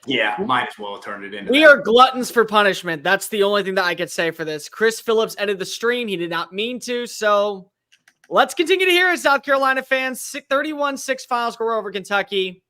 Yeah, might as well turn it into We are gluttons for punishment. That's the only thing that I could say for this. Chris Phillips ended the stream. He did not mean to, so let's continue to hear it, South Carolina fans. 31-6 final score over Kentucky.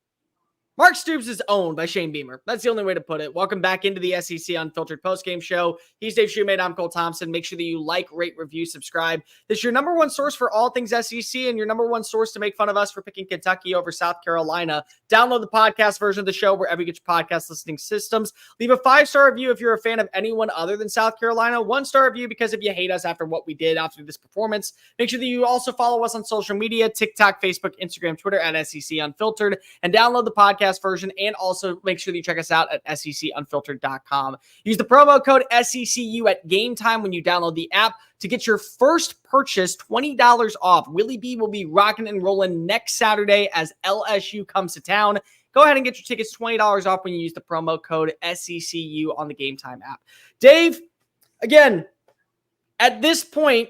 Mark Stoops is owned by Shane Beamer. That's the only way to put it. Welcome back into the SEC Unfiltered postgame show. He's Dave Shoemate. I'm Cole Thompson. Make sure that you like, rate, review, subscribe. This is your number one source for all things SEC and your number one source to make fun of us for picking Kentucky over South Carolina. Download the podcast version of the show wherever you get your podcast listening systems. Leave a 5-star review if you're a fan of anyone other than South Carolina. 1-star review because if you hate us after what we did after this performance. Make sure that you also follow us on social media, TikTok, Facebook, Instagram, Twitter, at SEC Unfiltered, and download the podcast version, and also make sure that you check us out at secunfiltered.com. Use the promo code SECU at game time when you download the app to get your first purchase $20 off. Willie B will be rocking and rolling next Saturday as LSU comes to town. Go ahead and get your tickets $20 off when you use the promo code SECU on the Game Time app. Dave, again, at this point,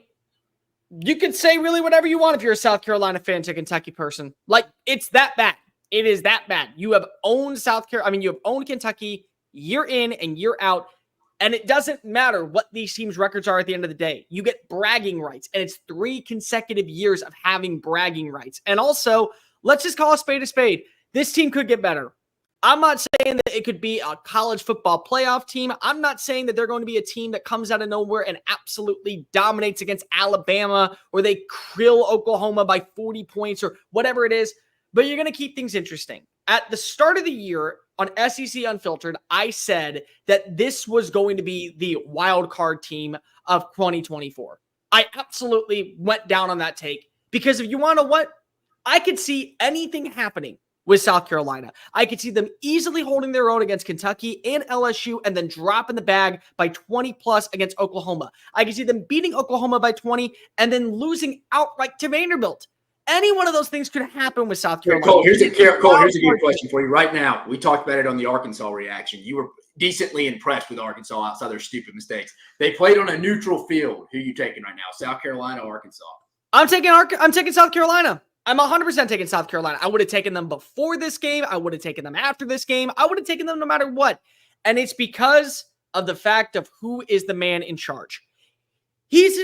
you can say really whatever you want if you're a South Carolina fan to a Kentucky person. Like, it's that bad. It is that bad. You have owned you have owned Kentucky year in and year out, and it doesn't matter what these teams' records are at the end of the day. You get bragging rights, and it's 3 consecutive years of having bragging rights. And also, let's just call a spade a spade. This team could get better. I'm not saying that it could be a college football playoff team. I'm not saying that they're going to be a team that comes out of nowhere and absolutely dominates against Alabama, or they krill Oklahoma by 40 points or whatever it is. But you're going to keep things interesting. At the start of the year on SEC Unfiltered, I said that this was going to be the wild card team of 2024. I absolutely went down on that take because if you want to know what, I could see anything happening with South Carolina. I could see them easily holding their own against Kentucky and LSU and then dropping the bag by 20 plus against Oklahoma. I could see them beating Oklahoma by 20 and then losing outright to Vanderbilt. Any one of those things could happen with South Carolina. Cole, here's a good question for you right now. We talked about it on the Arkansas reaction. You were decently impressed with Arkansas outside their stupid mistakes. They played on a neutral field. Who are you taking right now, South Carolina or Arkansas? I'm taking South Carolina. I'm 100% taking South Carolina. I would have taken them before this game. I would have taken them after this game. I would have taken them no matter what. And it's because of the fact of who is the man in charge. He is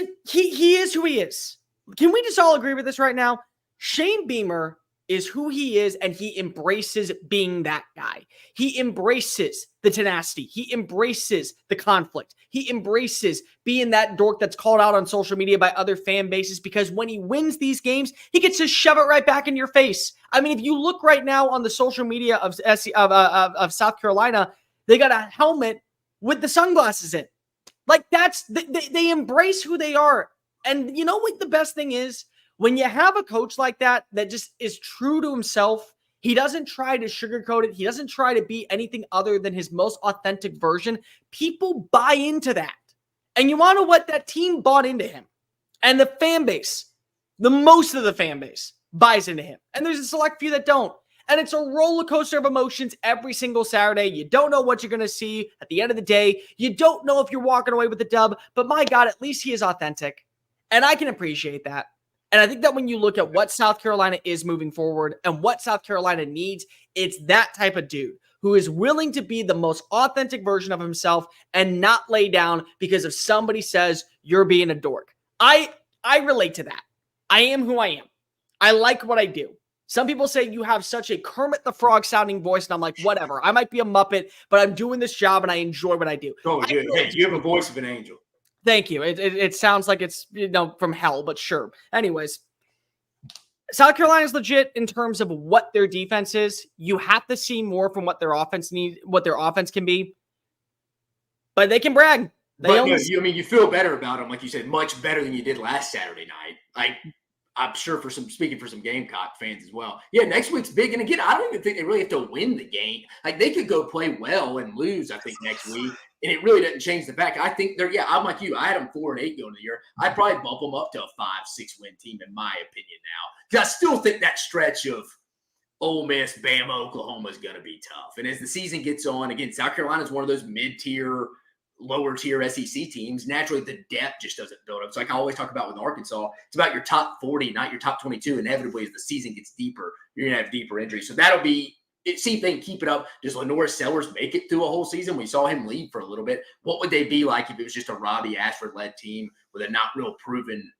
who he is. Can we just all agree with this right now? Shane Beamer is who he is, and he embraces being that guy. He embraces the tenacity. He embraces the conflict. He embraces being that dork that's called out on social media by other fan bases, because when he wins these games, he gets to shove it right back in your face. I mean, if you look right now on the social media of South Carolina, they got a helmet with the sunglasses in. Like, they embrace who they are. And you know what the best thing is? When you have a coach like that just is true to himself, he doesn't try to sugarcoat it. He doesn't try to be anything other than his most authentic version. People buy into that. And you want to know what? That team bought into him. And the fan base, most of the fan base buys into him. And there's a select few that don't. And it's a roller coaster of emotions every single Saturday. You don't know what you're going to see at the end of the day. You don't know if you're walking away with the dub. But my God, at least he is authentic. And I can appreciate that. And I think that when you look at what South Carolina is moving forward and what South Carolina needs, it's that type of dude who is willing to be the most authentic version of himself and not lay down because if somebody says you're being a dork. I relate to that. I am who I am. I like what I do. Some people say you have such a Kermit the Frog sounding voice, and I'm like, whatever. I might be a Muppet, but I'm doing this job and I enjoy what I do. Oh, you have a voice of an angel. Thank you. It sounds like it's, from hell, but sure. Anyways, South Carolina's legit in terms of what their defense is. You have to see more from what their offense can be. But they can brag. You feel better about them, like you said, much better than you did last Saturday night. Like, I'm sure speaking for some Gamecock fans as well. Yeah, next week's big. And again, I don't even think they really have to win the game. Like, they could go play well and lose, I think, next week. And it really doesn't change the fact. I think I'm like you. I had them 4-8 going into the year. I'd probably bump them up to a 5-6 win team, in my opinion now. Because I still think that stretch of Ole Miss, Bama, Oklahoma is going to be tough. And as the season gets on, again, South Carolina is one of those mid-tier, lower-tier SEC teams. Naturally, the depth just doesn't build up. It's like I always talk about with Arkansas. It's about your top 40, not your top 22. Inevitably, as the season gets deeper, you're going to have deeper injuries. So that'll be see if they can keep it up. Does Lenore Sellers make it through a whole season? We saw him leave for a little bit. What would they be like if it was just a Robbie Ashford-led team with a not real proven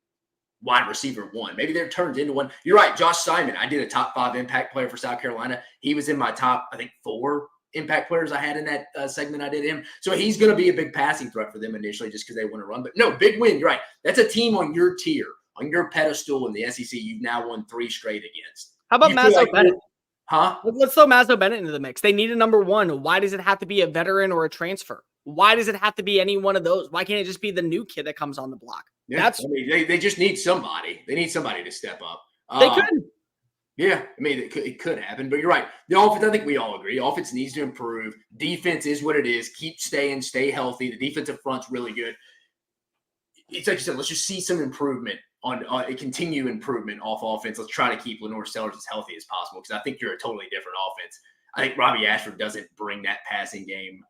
wide receiver one? Maybe they're turned into one. You're right, Josh Simon. I did a top 5 impact player for South Carolina. He was in my top, I think, 4 impact players I had in that segment. I did him. So he's going to be a big passing threat for them initially just because they want to run. But no, big win. You're right. That's a team on your tier, on your pedestal in the SEC. You've now won 3 straight against. How about Mazzo Bennett? Huh? Let's throw Mazzo Bennett into the mix. They need a number 1. Why does it have to be a veteran or a transfer? Why does it have to be any one of those? Why can't it just be the new kid that comes on the block? Yeah, I mean, they just need somebody. They need somebody to step up. They could. Yeah, I mean, it could happen. But you're right. The offense, I think we all agree. Offense needs to improve. Defense is what it is. Stay healthy. The defensive front's really good. It's like you said, let's just see some improvement on a continued improvement off offense. Let's try to keep Lenore Sellers as healthy as possible because I think you're a totally different offense. I think Robbie Ashford doesn't bring that passing game.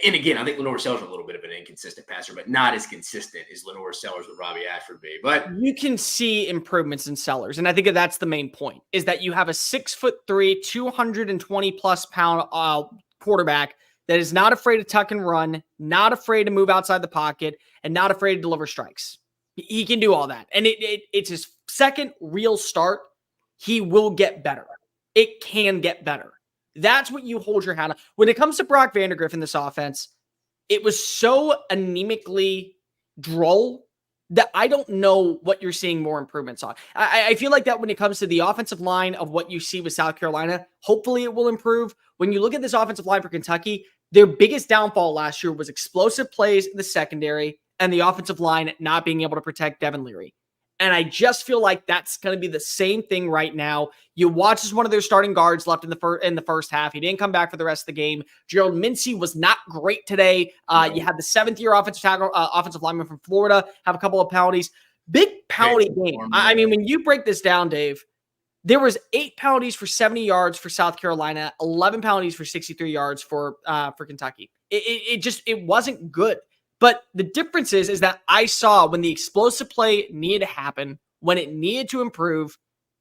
And again, I think Lenore Sellers is a little bit of an inconsistent passer, but not as consistent as Lenore Sellers would Robbie Ashford be. But you can see improvements in Sellers, and I think that's the main point: is that you have a 6'3", 220+ pound quarterback that is not afraid to tuck and run, not afraid to move outside the pocket, and not afraid to deliver strikes. He can do all that, and it's his second real start. He will get better. It can get better. That's what you hold your hat on. When it comes to Brock Vandagriff in this offense, it was so anemically droll that I don't know what you're seeing more improvements on. I feel like that when it comes to the offensive line of what you see with South Carolina, hopefully it will improve. When you look at this offensive line for Kentucky, their biggest downfall last year was explosive plays in the secondary and the offensive line not being able to protect Devin Leary. And I just feel like that's going to be the same thing right now. You watch as one of their starting guards left in the first half. He didn't come back for the rest of the game. Gerald Mincey was not great today. You had the 7th-year offensive lineman from Florida have a couple of penalties. Big penalty game. I mean, when you break this down, Dave, there was 8 penalties for 70 yards for South Carolina, 11 penalties for 63 yards for Kentucky. It wasn't good. But the difference is that I saw when the explosive play needed to happen, when it needed to improve,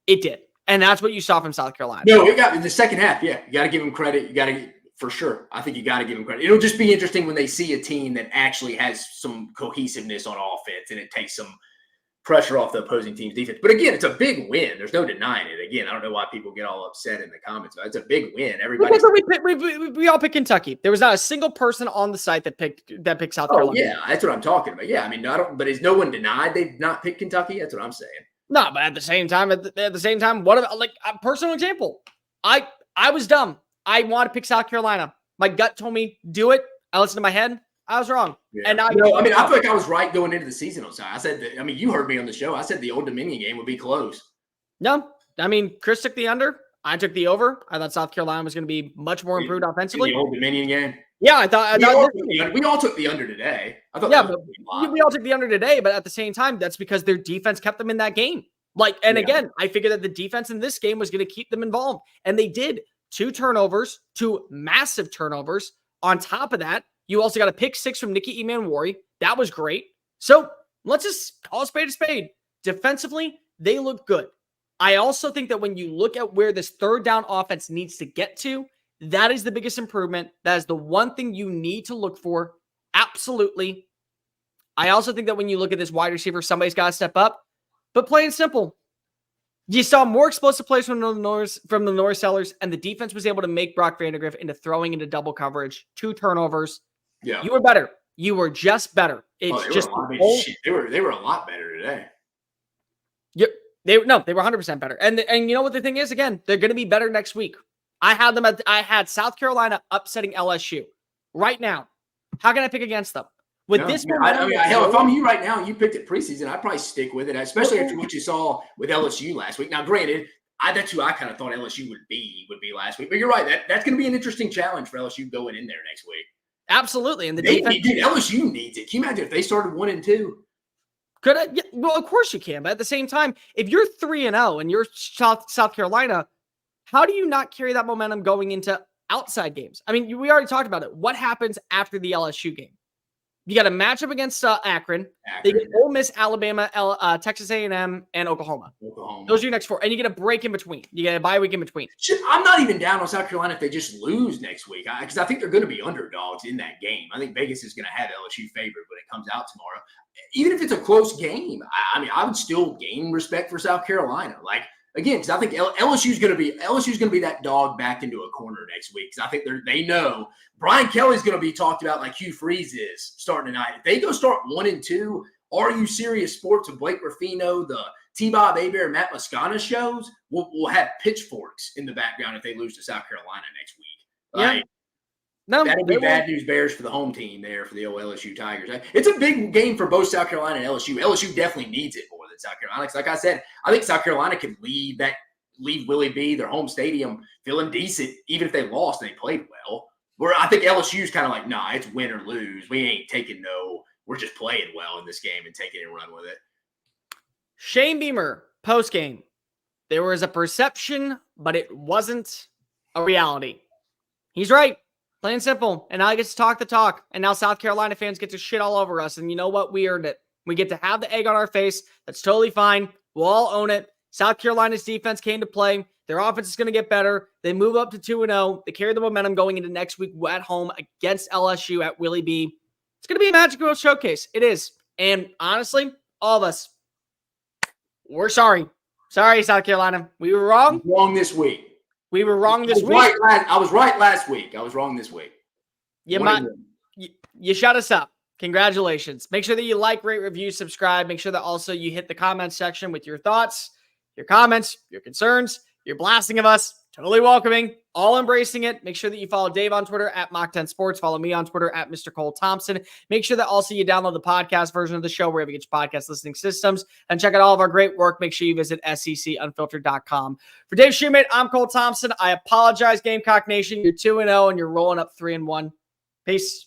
it did. And that's what you saw from South Carolina. No, it got in the second half. Yeah, you got to give him credit. You got to, for sure. I think you got to give him credit. It'll just be interesting when they see a team that actually has some cohesiveness on offense and it takes some pressure off the opposing team's defense. But again, it's a big win. There's no denying it. Again, I don't know why people get all upset in the comments, but it's a big win. Everybody, we all picked Kentucky. There was not a single person on the site that picked South Carolina. Yeah, that's what I'm talking about. Yeah, I mean, but is no one denied they've not picked Kentucky? That's what I'm saying. No, but at the same time, what about, like, a personal example? I was dumb. I want to pick South Carolina. My gut told me do it. I listened to my head. I was wrong. Yeah. And I feel like I was right going into the season on side. I said that, I mean, you heard me on the show. I said the Old Dominion game would be close. No, I mean, Chris took the under. I took the over. I thought South Carolina was going to be much more improved offensively. In the Old Dominion game? Yeah, I thought we all took the under today. We all took the under today, but at the same time, that's because their defense kept them in that game. Again, I figured that the defense in this game was going to keep them involved, and they did. 2 turnovers, 2 massive turnovers. On top of that, you also got a pick 6 from Nikki Emanwari. That was great. So let's just call a spade a spade. Defensively, they look good. I also think that when you look at where this third down offense needs to get to, that is the biggest improvement. That is the one thing you need to look for. Absolutely. I also think that when you look at this wide receiver, somebody's got to step up. But plain and simple, you saw more explosive plays from the Lenore Sellers, and the defense was able to make Brock Vandagriff into throwing into double coverage, 2 turnovers. Yeah, you were better. You were just better. They were a lot better today. They were 100% better. And you know what the thing is? Again, they're going to be better next week. I had South Carolina upsetting LSU right now. How can I pick against them? Hell, if I'm you right now and you picked it preseason, I'd probably stick with it, especially after what you saw with LSU last week. Now, granted, that's who I kind of thought LSU would be last week. But you're right. That's going to be an interesting challenge for LSU going in there next week. Absolutely. And LSU needs it. Can you imagine if they started 1-2? Could I? Yeah, well, of course you can. But at the same time, if you're 3-0 and you're South Carolina, how do you not carry that momentum going into outside games? I mean, we already talked about it. What happens after the LSU game? You got a matchup against Akron. They get Ole Miss, Alabama, Texas A&M, and Oklahoma. Those are your next 4. And you get a break in between. You get a bye week in between. I'm not even down on South Carolina if they just lose next week, because I think they're going to be underdogs in that game. I think Vegas is going to have LSU favored when it comes out tomorrow. Even if it's a close game, I would still gain respect for South Carolina. Like, again, because I think LSU's going to be that dog backed into a corner next week. Because I think they know Brian Kelly's going to be talked about like Hugh Freeze is starting tonight. If they go start 1-2, Are You Serious Sports with Blake Ruffino, the T-Bob Abear, Matt Moscana shows will have pitchforks in the background if they lose to South Carolina next week. Like, no, that'd be bad news bears for the home team there for the old LSU Tigers. It's a big game for both South Carolina and LSU. LSU definitely needs it more than South Carolina. Like I said, I think South Carolina can leave Willie B, their home stadium, feeling decent, even if they lost and they played well. Where I think LSU's kind of like, nah, it's win or lose. We ain't taking no. We're just playing well in this game and taking it and run with it. Shane Beamer, post-game. There was a perception, but it wasn't a reality. He's right. Plain and simple. And I get to talk the talk. And now South Carolina fans get to shit all over us. And you know what? We earned it. We get to have the egg on our face. That's totally fine. We'll all own it. South Carolina's defense came to play. Their offense is going to get better. They move up to 2-0. They carry the momentum going into next week at home against LSU at Willie B. It's going to be a magical showcase. It is. And honestly, all of us, we're sorry. Sorry, South Carolina. We were wrong. Wrong this week. We were wrong this week. I was right last week. I was wrong this week. You shut us up. Congratulations. Make sure that you like, rate, review, subscribe. Make sure that also you hit the comment section with your thoughts, your comments, your concerns, your blasting of us. Totally welcoming. All embracing it. Make sure that you follow Dave on Twitter at Mock10Sports. Follow me on Twitter at Mr. Cole Thompson. Make sure that also you download the podcast version of the show wherever you get your podcast listening systems and check out all of our great work. Make sure you visit SECunfiltered.com. For Dave Shoemate, I'm Cole Thompson. I apologize, Gamecock Nation. You're 2-0 and you're rolling up 3-1. Peace.